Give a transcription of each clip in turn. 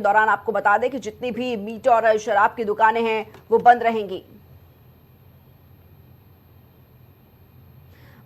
दौरान आपको बता दें कि जितनी भी मीट और शराब की दुकानें हैं वो बंद रहेंगी।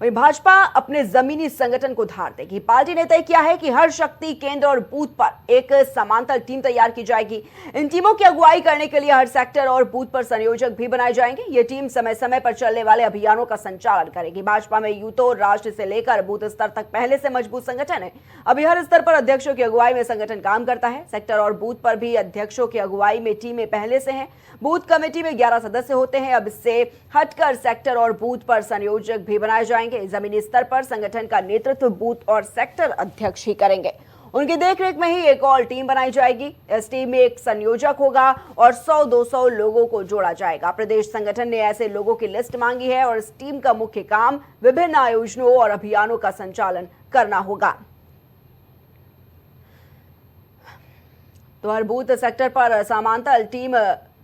वहीं भाजपा अपने जमीनी संगठन को धार देगी। पार्टी ने तय किया है कि हर शक्ति केंद्र और बूथ पर एक समांतर टीम तैयार की जाएगी। इन टीमों की अगुवाई करने के लिए हर सेक्टर और बूथ पर संयोजक भी बनाए जाएंगे। ये टीम समय समय पर चलने वाले अभियानों का संचालन करेगी। भाजपा में यूं तो राष्ट्र से लेकर बूथ स्तर तक पहले से मजबूत संगठन है। अभी हर स्तर पर अध्यक्षों की अगुवाई में संगठन काम करता है। सेक्टर और बूथ पर भी अध्यक्षों की अगुवाई में टीमें पहले से हैं। बूथ कमेटी में 11 सदस्य होते हैं। अब इससे हटकर सेक्टर और बूथ पर संयोजक भी बनाए जाएंगे। जमीनी स्तर पर संगठन का नेतृत्व बूथ और सेक्टर अध्यक्ष ही करेंगे। उनकी देखरेख में ही एक और टीम बनाई जाएगी। इस टीम में एक संयोजक होगा और 100-200 लोगों को जोड़ा जाएगा। प्रदेश संगठन ने ऐसे लोगों की लिस्ट मांगी है और इस टीम का मुख्य काम विभिन्न आयोजनों और अभियानों का संचालन करना होगा। तो हर बूथ सेक्टर पर समांतर टीम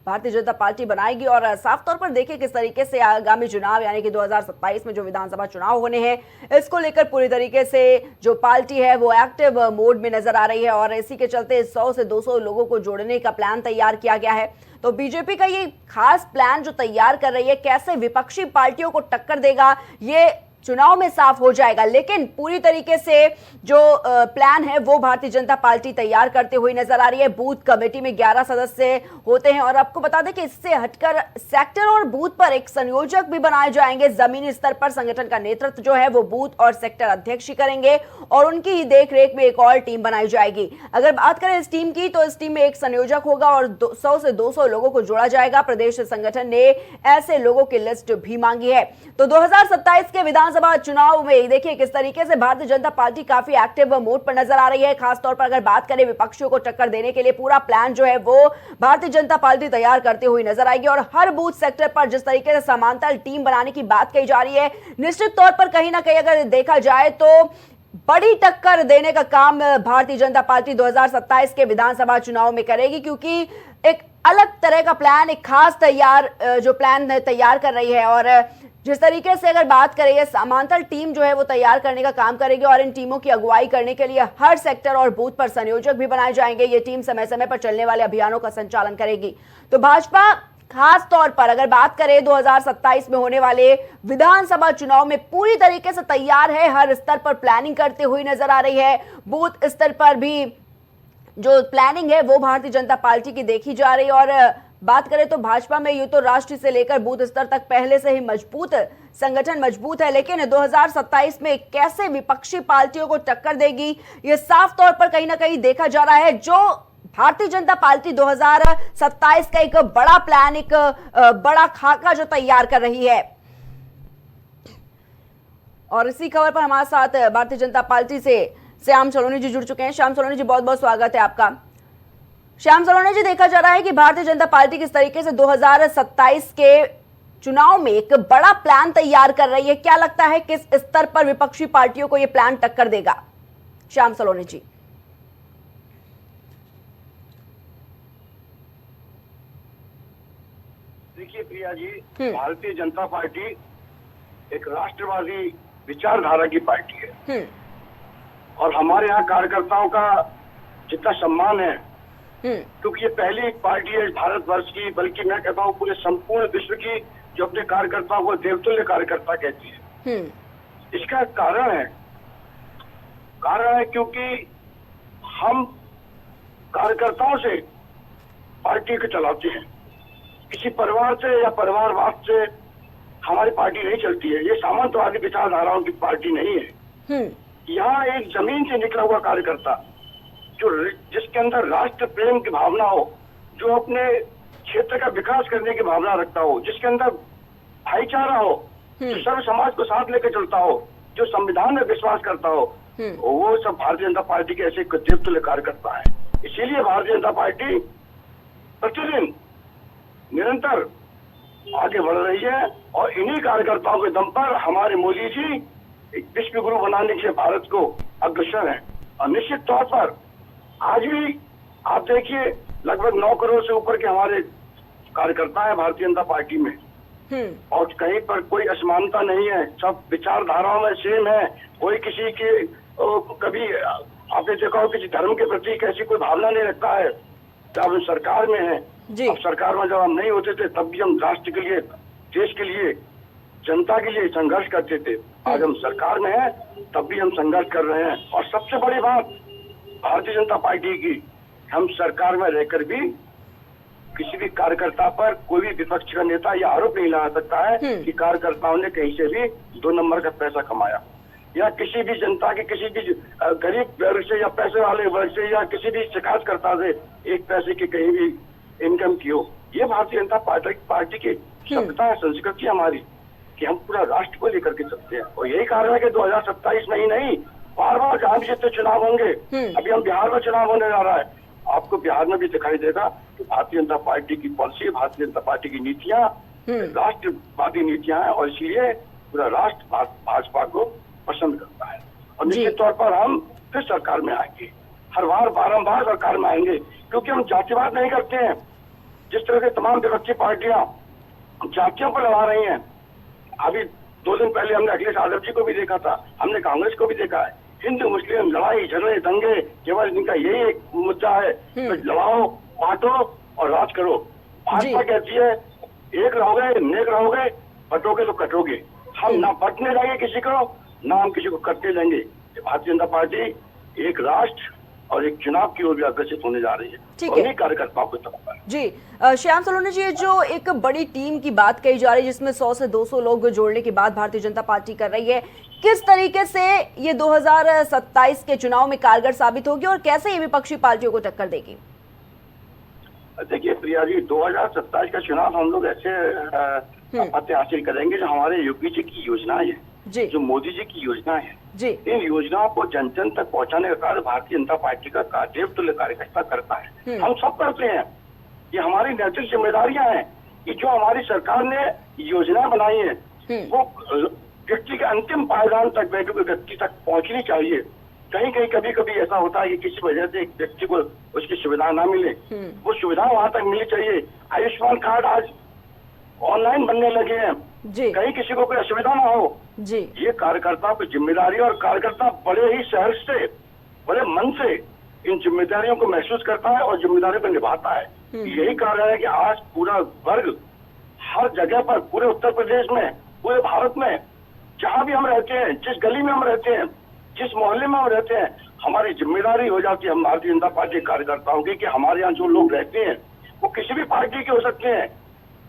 भारतीय जनता पार्टी बनाएगी और साफ तौर पर देखिए किस तरीके से आगामी चुनाव यानी कि 2027 में जो विधानसभा चुनाव होने हैं इसको लेकर पूरी तरीके से जो पार्टी है वो एक्टिव मोड में नजर आ रही है और इसी के चलते 100 से 200 लोगों को जोड़ने का प्लान तैयार किया गया है। तो बीजेपी का ये खास प्लान जो तैयार कर रही है कैसे विपक्षी पार्टियों को टक्कर देगा ये चुनाव में साफ हो जाएगा, लेकिन पूरी तरीके से जो प्लान है वो भारतीय जनता पार्टी तैयार करते हुए नजर आ रही है। बूथ कमेटी में 11 सदस्य होते हैं और आपको बता दें कि इससे हटकर सेक्टर और बूथ पर एक संयोजक भी बनाए जाएंगे। जमीनी स्तर पर संगठन का नेतृत्व जो है वो बूथ और सेक्टर अध्यक्ष ही करेंगे और उनकी ही देखरेख में एक और टीम बनाई जाएगी। अगर बात करें इस टीम की तो इस टीम में एक संयोजक होगा और 100 से 200 लोगों को जोड़ा जाएगा। प्रदेश संगठन ने ऐसे लोगों की लिस्ट भी मांगी है। तो 2027 के विधानसभा चुनाव में देखिए किस तरीके से भारतीय जनता पार्टी काफी एक्टिव मोड पर नजर आ रही है। खासतौर पर अगर बात करें विपक्षियों को टक्कर देने के लिए पूरा प्लान जो है वो भारतीय जनता पार्टी तैयार करते हुए नजर आएगी और हर बूथ सेक्टर पर जिस तरीके से समांतर टीम बनाने की बात कही जा रही है निश्चित तौर पर कहीं ना कहीं अगर देखा जाए तो बड़ी टक्कर देने का काम भारतीय जनता पार्टी 2027 के विधानसभा चुनाव में करेगी, क्योंकि एक अलग तरह का प्लान एक खास प्लान तैयार कर रही है और जिस तरीके से अगर बात करें ये समांतर टीम जो है वो तैयार करने का काम करेगी और इन टीमों की अगुवाई करने के लिए हर सेक्टर और बूथ पर संयोजक भी बनाए जाएंगे। ये टीम समय समय पर चलने वाले अभियानों का संचालन करेगी। तो भाजपा खास तौर पर अगर बात करें 2027 में होने वाले विधानसभा चुनाव में पूरी तरीके से तैयार है। हर स्तर पर प्लानिंग करते हुए नजर आ रही है। बूथ स्तर पर भी जो प्लानिंग है वो भारतीय जनता पार्टी की देखी जा रही है और बात करें तो भाजपा में यूं तो राष्ट्र से लेकर बूथ स्तर तक पहले से ही संगठन मजबूत है, लेकिन 2027 में कैसे विपक्षी पार्टियों को टक्कर देगी ये साफ तौर पर कहीं ना कहीं देखा जा रहा है। जो भारतीय जनता पार्टी 2027 का एक बड़ा प्लान एक बड़ा खाका जो तैयार कर रही है और इसी खबर पर हमारे साथ भारतीय जनता पार्टी से श्याम सलोनी जी जुड़ चुके हैं। श्याम सलोनी जी बहुत बहुत स्वागत है आपका। श्याम सलोनी जी, देखा जा रहा है कि भारतीय जनता पार्टी किस तरीके से 2027 के चुनाव में एक बड़ा प्लान तैयार कर रही है। क्या लगता है किस स्तर पर विपक्षी पार्टियों को यह प्लान टक्कर देगा? श्याम सलोनी जी। देखिए प्रिया जी, भारतीय जनता पार्टी एक राष्ट्रवादी विचारधारा की पार्टी है और हमारे यहाँ कार्यकर्ताओं का जितना सम्मान है क्योंकि ये पहली एक पार्टी है भारतवर्ष की, बल्कि मैं कहता हूँ पूरे संपूर्ण विश्व की, जो अपने कार्यकर्ताओं को देवतुल्य कार्यकर्ता कहती है। इसका कारण है क्योंकि हम कार्यकर्ताओं से पार्टी को चलाते हैं। किसी परिवार से या परिवारवाद से हमारी पार्टी नहीं चलती है। ये सामंतवादी विचारधाराओं की पार्टी नहीं है। यहाँ एक जमीन से निकला हुआ कार्यकर्ता जिसके अंदर राष्ट्र प्रेम की भावना हो, जो अपने क्षेत्र का विकास करने की भावना रखता हो, जिसके अंदर भाईचारा हो, जो सर्व समाज को साथ लेकर चलता हो, जो संविधान में विश्वास करता हो, वो सब भारतीय जनता पार्टी के ऐसे देवतुल्य कार्यकर्ता है। इसीलिए भारतीय जनता पार्टी प्रतिदिन निरंतर आगे बढ़ रही है और इन्हीं कार्यकर्ताओं के दम पर हमारे मोदी जी एक विश्व गुरु बनाने के लिए भारत को अग्रसर है। और निश्चित तौर पर आज भी आप देखिए लगभग 9 करोड़ से ऊपर के हमारे कार्यकर्ता है भारतीय जनता पार्टी में और कहीं पर कोई असमानता नहीं है। सब विचारधाराओं में सेम है। कोई किसी के कभी आपने देखा हो किसी धर्म के प्रति कैसी कोई भावना नहीं रखता है। जब हम सरकार में हैं, जी। अब सरकार में जब हम नहीं होते थे तब भी हम राष्ट्र के लिए, देश के लिए, जनता के लिए संघर्ष करते थे। आज हम सरकार में हैं तब भी हम संघर्ष कर रहे हैं। और सबसे बड़ी बात भारतीय जनता पार्टी की, हम सरकार में रहकर भी किसी भी कार्यकर्ता पर कोई भी विपक्ष का नेता यह आरोप नहीं लगा सकता है कि कार्यकर्ताओं ने कहीं से भी 2 नंबर का पैसा कमाया, या किसी भी जनता के किसी भी गरीब वर्ग से या पैसे वाले वर्ग से या किसी भी शिकायतकर्ता से 1 पैसे की कहीं भी इनकम की हो। ये भारतीय जनता पार्टी की सभ्यता है, संस्कृति है हमारी, कि हम पूरा राष्ट्र को लेकर के चलते हैं। और यही कारण है कि 2027 में ही नहीं, बार बार जहां भी जितने चुनाव होंगे, अभी हम बिहार में चुनाव होने जा रहा है, आपको बिहार में भी दिखाई देगा कि भारतीय जनता पार्टी की पॉलिसी, भारतीय जनता पार्टी की नीतियां राष्ट्रवादी नीतियां हैं, और इसलिए पूरा राष्ट्र भाजपा को पसंद करता है। और निश्चित तौर पर हम फिर सरकार में आएंगे, हर बार बारंबार सरकार में आएंगे, क्योंकि हम जातिवाद नहीं करते हैं। जिस तरह के तमाम विपक्षी पार्टियां जातियों पर लड़ा रही हैं, अभी 2 दिन पहले हमने अखिलेश यादव जी को भी देखा था, हमने कांग्रेस को भी देखा है। हिंदू मुस्लिम लड़ाई झगड़े दंगे केवल इनका यही एक मुद्दा है, तो लड़ाओ, बांटो और राज करो। भाजपा कहती है एक रहोगे नेक रहोगे, बटोगे तो कटोगे। हम ना बटने देंगे किसी को, ना हम किसी को कटने देंगे। भारतीय जनता पार्टी एक राष्ट्र और एक चुनाव की ओर भी अग्रसित होने जा रही है। ठीक है, कार्यकर्ताओं को तबाह जी। श्याम सलोनी जी, जो एक बड़ी टीम की बात कही जा रही है जिसमें 100 से 200 लोग जोड़ने की बात भारतीय जनता पार्टी कर रही है, किस तरीके से ये 2027 के चुनाव में कारगर साबित होगी और कैसे ये विपक्षी पार्टियों को टक्कर देगी? देखिए प्रिया जी, 2027 का चुनाव हम लोग ऐसे फतेह हासिल करेंगे जो हमारे योगी जी की योजनाएं हैं, जो मोदी जी की योजनाएं हैं, इन योजनाओं को जन जन तक पहुंचाने का कार्य भारतीय जनता पार्टी का देवतुल्य कार्यकर्ता करता है। हम सब करते हैं, ये हमारी नैतिक जिम्मेदारियां हैं कि जो हमारी सरकार ने योजनाएं बनाई है वो व्यक्ति के अंतिम पायदान तक, व्यक्ति तक पहुंचनी चाहिए। कहीं कहीं कभी कभी ऐसा होता है कि किसी वजह से एक व्यक्ति को उसकी सुविधा ना मिले, वो सुविधा वहां तक मिलनी चाहिए। आयुष्मान कार्ड आज ऑनलाइन बनने लगे हैं, कहीं किसी को कोई असुविधा ना हो। ये कार्यकर्ताओं की जिम्मेदारी, और कार्यकर्ता बड़े ही सहर्ष से, बड़े मन से इन जिम्मेदारियों को महसूस करता है और जिम्मेदारियों को निभाता है। यही कारण है कि आज पूरा वर्ग हर जगह पर, पूरे उत्तर प्रदेश में, पूरे भारत में, जहां भी हम रहते हैं, जिस गली में हम रहते हैं, जिस मोहल्ले में हम रहते हैं, हमारी जिम्मेदारी हो जाती है हम भारतीय जनता पार्टी कार्यकर्ताओं की कि हमारे यहाँ जो लोग रहते हैं वो किसी भी पार्टी के हो सकते हैं,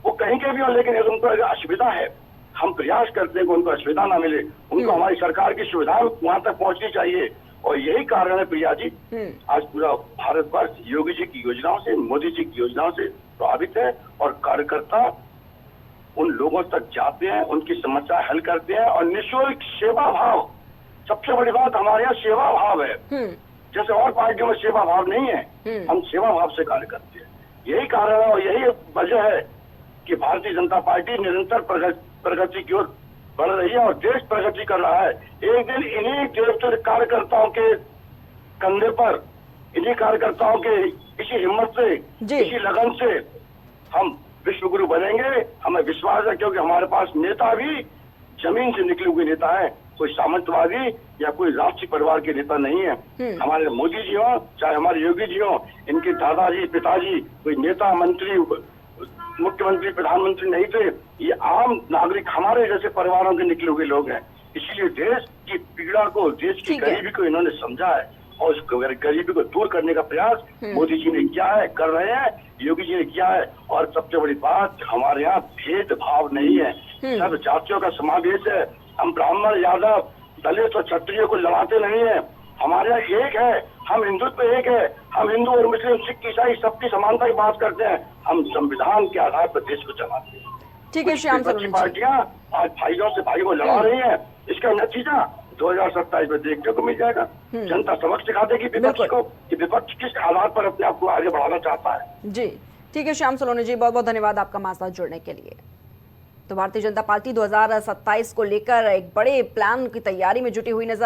वो कहीं के भी हो, लेकिन यदि उनको असुविधा है, हम प्रयास करते हैं कि उनको असुविधा ना मिले, उनको हमारी सरकार की सुविधाएं वहां तक पहुंचनी चाहिए। और यही कारण है प्रिया जी, आज पूरा भारतवर्ष योगी जी की योजनाओं से, मोदी जी की योजनाओं से प्रभावित है, और कार्यकर्ता उन लोगों तक जाते हैं, उनकी समस्या हल करते हैं, और निःशुल्क सेवा भाव, सबसे बड़ी बात हमारे यहाँ सेवा भाव है, जैसे और पार्टियों में सेवा भाव नहीं है, हम सेवा भाव से कार्य करते हैं। यही कारण है और यही वजह है कि भारतीय जनता पार्टी निरंतर प्रगति की ओर बढ़ रही है और देश प्रगति कर रहा है। एक दिन इन्हीं देशभक्त कार्यकर्ताओं के कंधे पर, इन्हीं कार्यकर्ताओं के इसी हिम्मत से, इसी लगन से हम विश्व गुरु बनेंगे। हमें विश्वास है, क्योंकि हमारे पास नेता भी जमीन से निकले हुए नेता है, कोई सामंतवादी या कोई राष्ट्रीय परिवार के नेता नहीं है। हमारे मोदी जी हो, चाहे हमारे योगी जी हो, इनके दादाजी पिताजी कोई नेता, मंत्री, मुख्यमंत्री, प्रधानमंत्री नहीं थे। ये आम नागरिक, हमारे जैसे परिवारों के निकले हुए लोग हैं। इसीलिए देश की पीड़ा को, देश की गरीबी को इन्होंने समझा है, और उस गरीबी को दूर करने का प्रयास मोदी जी ने किया है, कर रहे हैं, योगी जी ने किया है। और सबसे बड़ी बात, हमारे यहाँ भेदभाव नहीं है, सब जातियों का समावेश है। हम ब्राह्मण, यादव, दलित और क्षत्रिय को लड़ाते नहीं है, हमारे यहाँ एक है, हम हिंदुत्व एक है, हम हिंदू और मुस्लिम, सिख, ईसाई सबकी समानता की बात करते हैं। हम संविधान के आधार पर देश को चलाते हैं। ठीक है श्याम सलोनी जी, पार्टियां आज भाइयों से भाई को लड़ा रही हैं, इसका नतीजा 2027 में देखने को मिल जाएगा। जनता समक्ष दिखा देगी विपक्ष को कि विपक्ष किस आधार पर अपने आप को आगे बढ़ाना चाहता है। जी ठीक है श्याम सलोनी जी, बहुत बहुत धन्यवाद आपका हमारे साथ जुड़ने के लिए। तो भारतीय जनता पार्टी 2027 को लेकर एक बड़े प्लान की तैयारी में जुटी हुई नजर